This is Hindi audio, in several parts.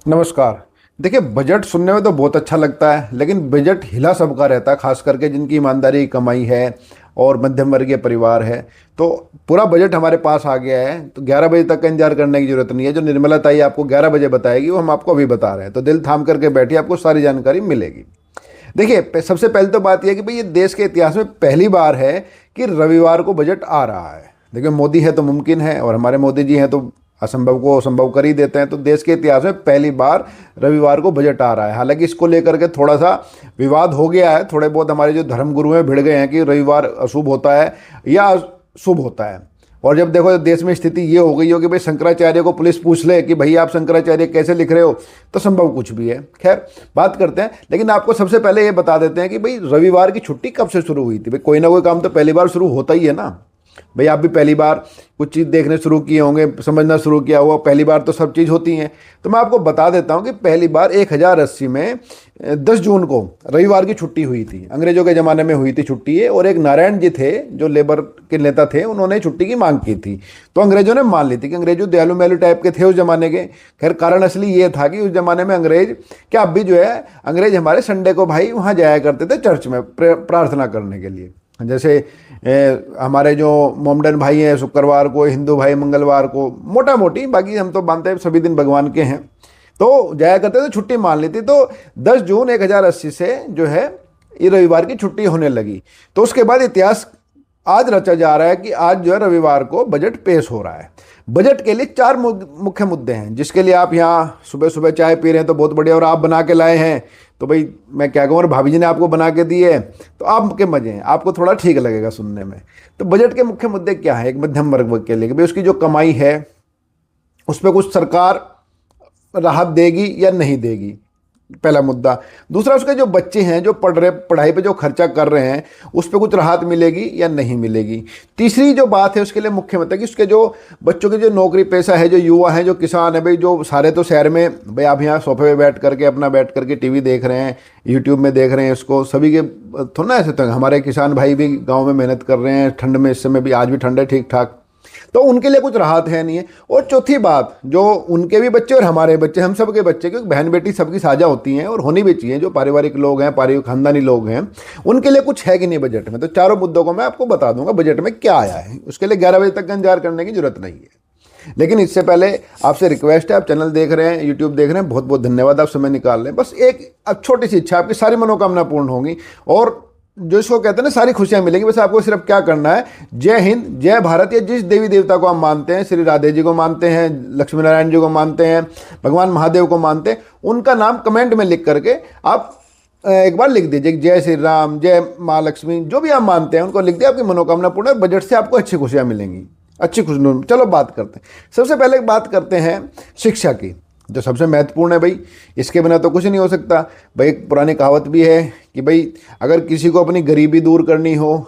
नमस्कार। देखिए, बजट सुनने में तो बहुत अच्छा लगता है, लेकिन बजट हिला सबका रहता है, खास करके जिनकी ईमानदारी की कमाई है और मध्यम वर्गीय परिवार है। तो पूरा बजट हमारे पास आ गया है, तो 11 बजे तक का इंतजार करने की जरूरत नहीं है। जो निर्मला ताई आपको 11 बजे बताएगी वो हम आपको अभी बता रहे हैं, तो दिल थाम करके बैठिए, आपको सारी जानकारी मिलेगी। देखिए, सबसे पहले तो बात यह है कि भाई ये देश के इतिहास में पहली बार है कि रविवार को बजट आ रहा है। देखिए, मोदी है तो मुमकिन है, और हमारे मोदी जी हैं तो असंभव को संभव कर ही देते हैं। तो देश के इतिहास में पहली बार रविवार को बजट आ रहा है। हालांकि इसको लेकर के थोड़ा सा विवाद हो गया है, थोड़े बहुत हमारे जो धर्मगुरु हैं भिड़ गए हैं कि रविवार अशुभ होता है या शुभ होता है। और जब देखो देश में स्थिति ये हो गई हो कि भाई शंकराचार्य को पुलिस पूछ ले कि भाई आप शंकराचार्य कैसे लिख रहे हो, तो संभव कुछ भी है। खैर, बात करते हैं। लेकिन आपको सबसे पहले ये बता देते हैं कि भाई रविवार की छुट्टी कब से शुरू हुई थी। भाई कोई ना कोई काम तो पहली बार शुरू होता ही है ना। भाई आप भी पहली बार कुछ चीज़ देखने शुरू किए होंगे, समझना शुरू किया हुआ, पहली बार तो सब चीज़ होती हैं। तो मैं आपको बता देता हूं कि पहली बार 1080 में 10 जून को रविवार की छुट्टी हुई थी। अंग्रेजों के ज़माने में हुई थी छुट्टी ये, और एक नारायण जी थे जो लेबर के नेता थे, उन्होंने छुट्टी की मांग की थी। तो अंग्रेजों ने मान ली थी कि अंग्रेजों दयालु मैलू टाइप के थे उस जमाने के। खैर, कारण असली ये था कि उस जमाने में अंग्रेज क्या, अब भी जो है अंग्रेज हमारे संडे को भाई वहाँ जाया करते थे चर्च में प्रार्थना करने के लिए। जैसे हमारे जो मोमडन भाई हैं शुक्रवार को, हिंदू भाई मंगलवार को, मोटा मोटी, बाकी हम तो मानते हैं सभी दिन भगवान के हैं, तो जाया करते थे, छुट्टी मान ली थी। तो 10 जून 1080 से जो है ये रविवार की छुट्टी होने लगी। तो उसके बाद इतिहास आज रचा जा रहा है कि आज जो है रविवार को बजट पेश हो रहा है। बजट के लिए 4 मुख्य मुद्दे हैं, जिसके लिए आप यहाँ सुबह सुबह चाय पी रहे हैं तो बहुत बढ़िया, और आप बना के लाए हैं तो भाई मैं क्या कहूँ, और भाभी जी ने आपको बना के दी है तो आपके मजे हैं, आपको थोड़ा ठीक लगेगा सुनने में। तो बजट के मुख्य मुद्दे क्या है एक मध्यम वर्ग के लिए कि भाई उसकी जो कमाई है उस पर कुछ सरकार राहत देगी या नहीं देगी, पहला मुद्दा। दूसरा, उसके जो बच्चे हैं जो पढ़ाई पे जो खर्चा कर रहे हैं उस पर कुछ राहत मिलेगी या नहीं मिलेगी। तीसरी जो बात है उसके लिए मुख्य मतलब कि उसके जो बच्चों की जो नौकरी पेशा है, जो युवा हैं, जो किसान है, भाई जो सारे तो शहर में, भाई आप यहाँ सोफे पे बैठ करके अपना बैठ करके टीवी देख रहे हैं, यूट्यूब में देख रहे हैं, इसको सभी के थोड़ा ना ऐसे तो हमारे किसान भाई भी गाँव में मेहनत कर रहे हैं ठंड में, इस समय भी, आज भी ठंड है ठीक ठाक, तो उनके लिए कुछ राहत है नहीं है। और चौथी बात, जो उनके भी बच्चे और हमारे बच्चे, हम सब के बच्चे, क्योंकि बहन बेटी सबकी साझा होती हैं और होनी भी चाहिए, जो पारिवारिक लोग हैं, पारिवारिक खानदानी लोग हैं, उनके लिए कुछ है कि नहीं बजट में। तो चारों मुद्दों को मैं आपको बता दूंगा बजट में क्या आया है। उसके लिए 11 बजे तक का इंतजार करने की जरूरत नहीं है। लेकिन इससे पहले आपसे रिक्वेस्ट है, आप चैनल देख रहे हैं, यूट्यूब देख रहे हैं, बहुत बहुत धन्यवाद, आप समय निकाल रहे हैं। बस एक अब छोटी सी इच्छा, आपकी सारी मनोकामना पूर्ण होंगी और जो इसको कहते हैं ना सारी खुशियां मिलेंगी। बस आपको सिर्फ क्या करना है, जय हिंद, जय भारत, या जिस देवी देवता को हम मानते हैं, श्री राधे जी को मानते हैं, लक्ष्मी नारायण जी को मानते हैं, भगवान महादेव को मानते हैं, उनका नाम कमेंट में लिख करके आप एक बार लिख दीजिए, जय श्री राम, जय माँ लक्ष्मी, जो भी आप मानते हैं उनको लिख दिए, आपकी मनोकामना पूर्ण है। बजट से आपको अच्छी खुशियां मिलेंगी, अच्छी खुशनुमा। चलो बात करते हैं। सबसे पहले बात करते हैं शिक्षा की, जो सबसे महत्वपूर्ण है। भाई इसके बिना तो कुछ नहीं हो सकता। भाई एक पुरानी कहावत भी है कि भाई अगर किसी को अपनी गरीबी दूर करनी हो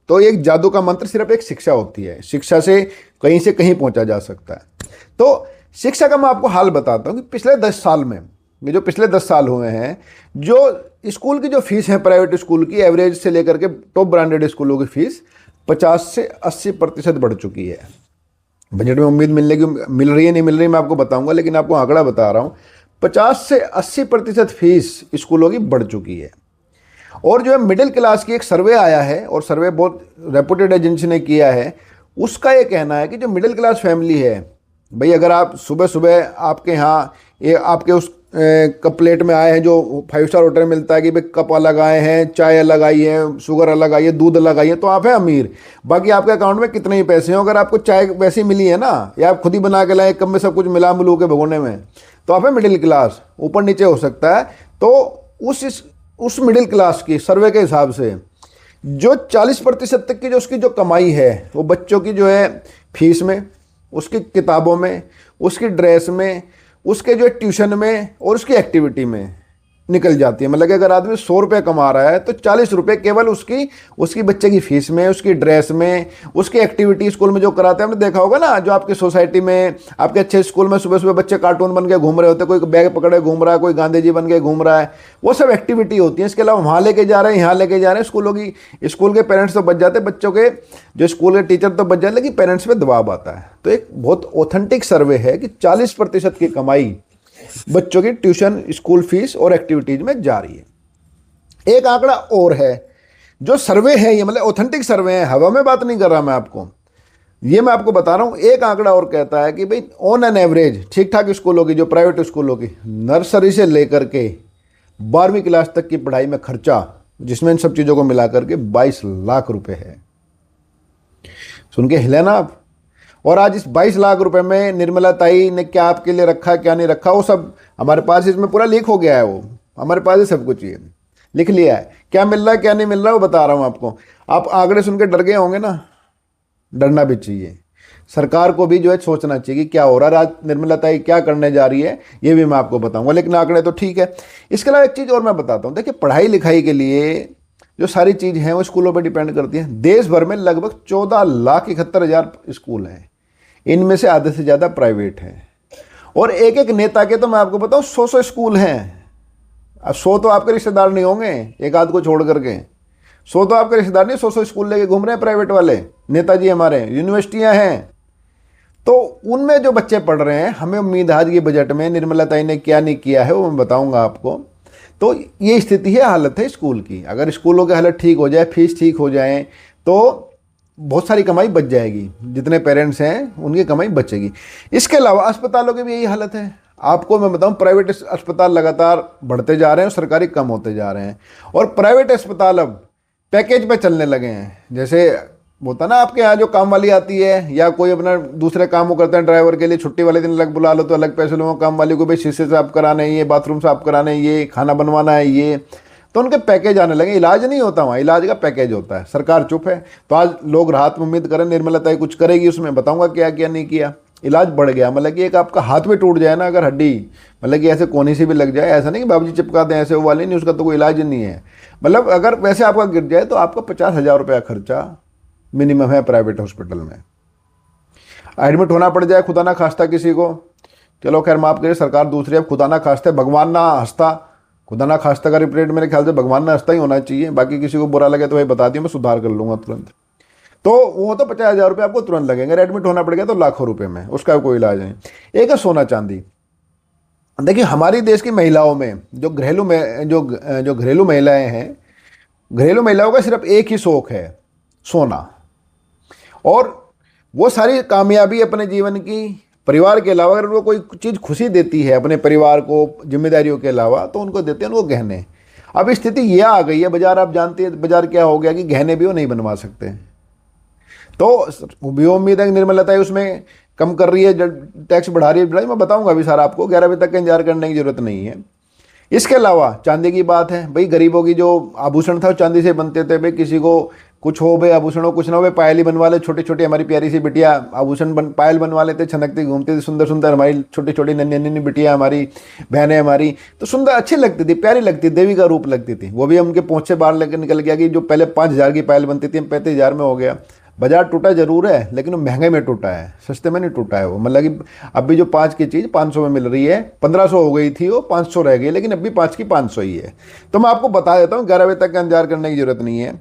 तो एक जादू का मंत्र सिर्फ एक शिक्षा होती है। शिक्षा से कहीं पहुंचा जा सकता है। तो शिक्षा का मैं आपको हाल बताता हूँ कि पिछले 10 साल में, ये जो पिछले 10 साल हुए हैं, जो स्कूल की जो फीस है प्राइवेट स्कूल की, एवरेज से लेकर के टॉप ब्रांडेड स्कूलों की फीस 50 से 80% बढ़ चुकी है। बजट में उम्मीद मिल रही है नहीं मिल रही मैं आपको बताऊंगा, लेकिन आपको आंकड़ा बता रहा हूँ, 50 से 80% फीस स्कूलों की बढ़ चुकी है। और जो है मिडिल क्लास की एक सर्वे आया है, और सर्वे बहुत रेपुटेड एजेंसी ने किया है, उसका ये कहना है कि जो मिडिल क्लास फैमिली है, भाई अगर आप सुबह सुबह आपके यहाँ ये आपके उस कप प्लेट में आए हैं, जो 5 स्टार होटल में मिलता है कि भाई कप अलग आए हैं, चाय अलग आई है, शुगर अलग आई है, दूध अलग आई है, तो आप हैं अमीर। बाकी आपके अकाउंट में कितने ही पैसे हैं, अगर आपको चाय वैसी मिली है ना, या आप खुद ही बना के लाए, कप में सब कुछ मिला मिलू के भगोने में, तो आप हैं मिडिल क्लास। ऊपर नीचे हो सकता है। तो उस मिडिल क्लास की सर्वे के हिसाब से जो 40% तक की जो उसकी जो कमाई है, वो बच्चों की जो है फीस में, उसकी किताबों में, उसकी ड्रेस में, उसके जो ट्यूशन में और उसकी एक्टिविटी में निकल जाती है। मतलब कि अगर आदमी 100 रुपये कमा रहा है तो 40 रुपये केवल उसकी बच्चे की फीस में, उसकी ड्रेस में, उसकी एक्टिविटी स्कूल में जो कराते हैं। आपने देखा होगा ना, जो आपकी सोसाइटी में आपके अच्छे स्कूल में सुबह सुबह बच्चे कार्टून बन के घूम रहे होते हैं, कोई बैग पकड़े घूम रहा है, कोई गांधी जी बन के घूम रहा है, वो सब एक्टिविटी होती है। इसके अलावा वहाँ लेके जा रहे हैं, यहाँ लेके जा रहे हैं। स्कूल के पेरेंट्स तो बच जाते, बच्चों के जो स्कूल के टीचर तो बच जाते, लेकिन पेरेंट्स पे दबाव आता है। तो एक बहुत ऑथेंटिक सर्वे है कि 40% की कमाई बच्चों की ट्यूशन, स्कूल फीस और एक्टिविटीज में जा रही है। एक आंकड़ा और है जो सर्वे है, ये मतलब ऑथेंटिक सर्वे है, हवा में बात नहीं कर रहा मैं आपको, ये मैं आपको बता रहा हूँ। एक आंकड़ा और कहता है कि भाई ऑन एन एवरेज ठीक ठाक स्कूलों की, जो प्राइवेट स्कूलों की, नर्सरी से लेकर के 12वीं क्लास तक की पढ़ाई में खर्चा, जिसमें इन सब चीज़ों को मिला करके 22 लाख रुपए है। सुन के हिले ना आप। और आज इस 22 लाख रुपए में निर्मला ताई ने क्या आपके लिए रखा, क्या नहीं रखा, वो सब हमारे पास इसमें पूरा लीक हो गया है। वो हमारे पास ही सब कुछ ये लिख लिया है, क्या मिल रहा है क्या नहीं मिल रहा है वो बता रहा हूँ आपको। आप आंकड़े सुन के डर गए होंगे ना, डरना भी चाहिए। सरकार को भी जो है सोचना चाहिए कि क्या हो रहा है, आज निर्मला ताई क्या करने जा रही है, ये भी मैं आपको बताऊंगा। लेकिन आंकड़े तो ठीक है। इसके अलावा एक चीज़ और मैं बताता हूँ। देखिए, पढ़ाई लिखाई के लिए जो सारी चीज़ हैं वो स्कूलों पर डिपेंड करती हैं। देश भर में लगभग 14,71,000 स्कूल हैं, इनमें से आधे से ज़्यादा प्राइवेट हैं। और एक एक नेता के तो मैं आपको बताऊँ 100 स्कूल हैं। अब 100 तो आपके रिश्तेदार नहीं होंगे, एक आध को छोड़ करके 100 तो आपके रिश्तेदार नहीं, 100 स्कूल लेके घूम रहे हैं प्राइवेट वाले नेताजी हमारे। यूनिवर्सिटियां हैं, तो उनमें जो बच्चे पढ़ रहे हैं, हमें उम्मीद है आज के बजट में निर्मला ताई ने क्या नहीं किया है वो मैं बताऊंगा आपको। तो ये स्थिति है, हालत है स्कूल की। अगर स्कूलों की हालत ठीक हो जाए, फीस ठीक हो जाए, तो बहुत सारी कमाई बच जाएगी। जितने पेरेंट्स हैं उनकी कमाई बचेगी। इसके अलावा अस्पतालों की भी यही हालत है। आपको मैं बताऊं, प्राइवेट अस्पताल लगातार बढ़ते जा रहे हैं और सरकारी कम होते जा रहे हैं। और प्राइवेट अस्पताल अब पैकेज पे चलने लगे हैं। जैसे होता ना, आपके यहाँ जो काम वाली आती है या कोई अपना दूसरे काम वो करते हैं, ड्राइवर के लिए छुट्टी वाले दिन अलग बुला लो तो अलग पैसे लो, काम वाली को भी शीशे साफ कराना है, ये बाथरूम साफ कराना है, ये खाना बनवाना है, ये तो उनके पैकेज आने लगे। इलाज नहीं होता वहाँ, इलाज का पैकेज होता है। सरकार चुप है, तो आज लोग राहत में उम्मीद करें निर्मला ताई कुछ करेगी, उसमें बताऊंगा क्या क्या नहीं किया। इलाज बढ़ गया, मतलब कि एक आपका हाथ में टूट जाए ना अगर हड्डी, मतलब कि ऐसे कोनी से भी लग जाए, ऐसा नहीं कि बाबूजी चिपका दें ऐसे, वो वाली नहीं, उसका तो कोई इलाज नहीं है। मतलब अगर वैसे आपका गिर जाए तो आपका 50,000 रुपया खर्चा मिनिमम है प्राइवेट हॉस्पिटल में। एडमिट होना पड़ जाए खुदा ना खास्ता किसी को, चलो खैर माफ करिए, सरकार दूसरी, अब खुदा ना खास्ता, भगवान ना हंसता, खुदा ना खास्ता का रिप्रेजेंट मेरे ख्याल से भगवान ना हंसता ही होना चाहिए। बाकी किसी को बुरा लगे तो भाई बता दिए, मैं सुधार कर लूँगा तुरंत। तो वो तो 50,000 रुपये आपको तुरंत लगेंगे। एडमिट होना पड़ गया तो लाखों रुपए में, उसका कोई इलाज नहीं। एक है सोना चांदी। देखिए, हमारी देश की महिलाओं में जो घरेलू महिलाएं हैं, घरेलू महिलाओं का सिर्फ एक ही शौक है, सोना। और वो सारी कामयाबी अपने जीवन की परिवार के अलावा, अगर वो कोई चीज़ खुशी देती है अपने परिवार को जिम्मेदारियों के अलावा, तो उनको देते हैं उनको गहने। अब स्थिति यह आ गई है, बाजार आप जानते हैं बाजार क्या हो गया कि गहने भी वो नहीं बनवा सकते। तो भी उम्मीद है कि निर्मला ताई उसमें कम कर रही है, टैक्स बढ़ा रही है, मैं बताऊंगा अभी सारा आपको। 11 बजे तक का इंतजार करने की जरूरत नहीं है। इसके अलावा चांदी की बात है, भाई गरीबों की जो आभूषण था वो चांदी से बनते थे। भाई किसी को कुछ हो भाई आभूषण हो, कुछ ना हो भाई पायल ही बनवा ले। छोटी छोटी हमारी प्यारी सी बिटिया आभूषण पायल बनवा लेते, छनकती घूमती थी, सुंदर सुंदर हमारी छोटी छोटी नन्ही नन्ही बिटिया, हमारी बहनें हमारी, तो सुंदर अच्छी लगती थी, प्यारी लगती, देवी का रूप लगती थी। वो भी उनके पहुँच से बाहर लेकर निकल गया कि जो पहले 5,000 की पायल बनती थी 35,000 में हो गया। बाजार टूटा जरूर है, लेकिन वो महंगे में टूटा है, सस्ते में नहीं टूटा है वो। मतलब कि अभी जो 5 की चीज़ 500 में मिल रही है, 1500 हो गई थी वो, 500 रह गई, लेकिन अभी 5 की 500 ही है। तो मैं आपको बता देता हूँ, 11 बजे तक का इंतजार करने की जरूरत नहीं है।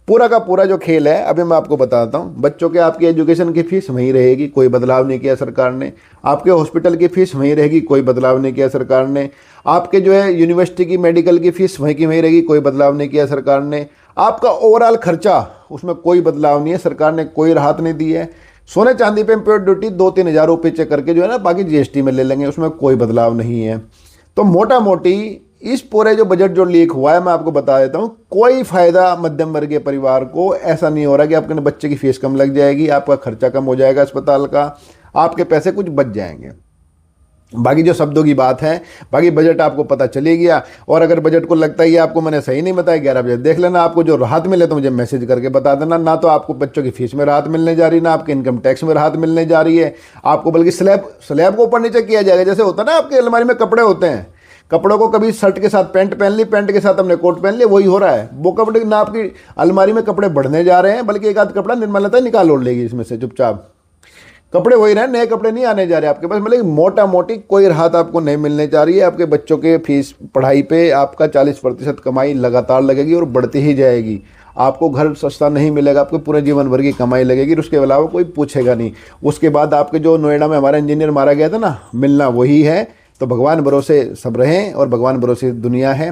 पूरा का पूरा जो खेल है अभी मैं आपको बताता हूँ। बच्चों के आपकी एजुकेशन की फीस वहीं रहेगी, कोई बदलाव नहीं किया सरकार ने। आपके हॉस्पिटल की फीस वहीं रहेगी, कोई बदलाव नहीं किया सरकार ने। आपके जो है यूनिवर्सिटी की मेडिकल की फीस वहीं की वहीं रहेगी, कोई बदलाव नहीं किया सरकार ने। आपका ओवरऑल खर्चा उसमें कोई बदलाव नहीं है, सरकार ने कोई राहत नहीं दी है। सोने चांदी पे इम्पोर्ट ड्यूटी 2-3 हज़ार रुपये चेक करके जो है ना बाकी जीएसटी में ले लेंगे, उसमें कोई बदलाव नहीं है। तो मोटा मोटी इस पूरे जो बजट जो लीक हुआ है मैं आपको बता देता हूँ, कोई फायदा मध्यम वर्गीय परिवार को ऐसा नहीं हो रहा कि आपके बच्चे की फीस कम लग जाएगी, आपका खर्चा कम हो जाएगा अस्पताल का, आपके पैसे कुछ बच जाएंगे। बाकी जो शब्दों की बात है, बाकी बजट आपको पता चले गया। और अगर बजट को लगता है ये आपको मैंने सही नहीं बताया, 11 बजे देख लेना। आपको जो राहत मिले तो मुझे मैसेज करके बता देना। ना तो आपको बच्चों की फीस में राहत मिलने जा रही, ना आपके इनकम टैक्स में राहत मिलने जा रही है। आपको बल्कि स्लैब को ऊपर नीचे किया जाएगा। जैसे होता है ना आपके अलमारी में कपड़े होते हैं, कपड़ों को कभी शर्ट के साथ पैंट पहन ली, पैंट के साथ हमने कोट पहन लिया, वही हो रहा है। वो कपड़े ना आपकी अलमारी में कपड़े बढ़ने जा रहे हैं, बल्कि एक आध कपड़ा निर्मलता निकाल ओढ़ लेगी इसमें से चुपचाप। कपड़े वही रहे, नए कपड़े नहीं आने जा रहे आपके पास। मतलब मोटा मोटी कोई राहत आपको नहीं मिलने जा रही है। आपके बच्चों के फीस पढ़ाई पे आपका 40% कमाई लगातार लगेगी और बढ़ती ही जाएगी। आपको घर सस्ता नहीं मिलेगा, आपको पूरे जीवन भर की कमाई लगेगी, उसके अलावा कोई पूछेगा नहीं। उसके बाद आपके जो नोएडा में हमारा इंजीनियर मारा गया था ना, मिलना वही है, तो भगवान भरोसे सब रहें और भगवान भरोसे दुनिया है।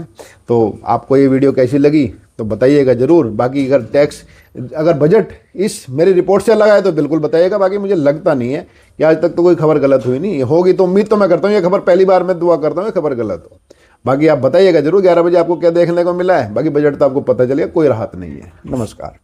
तो आपको ये वीडियो कैसी लगी तो बताइएगा ज़रूर। बाकी अगर बजट इस मेरी रिपोर्ट से लगा है तो बिल्कुल बताइएगा। बाकी मुझे लगता नहीं है कि आज तक तो कोई खबर गलत हुई नहीं होगी, तो उम्मीद तो मैं करता हूँ ये खबर पहली बार मैं दुआ करता हूँ ये खबर गलत हो। बाकी आप बताइएगा जरूर 11 बजे आपको क्या देखने को मिला है। बाकी बजट तो आपको पता चलेगा, कोई राहत नहीं है। नमस्कार।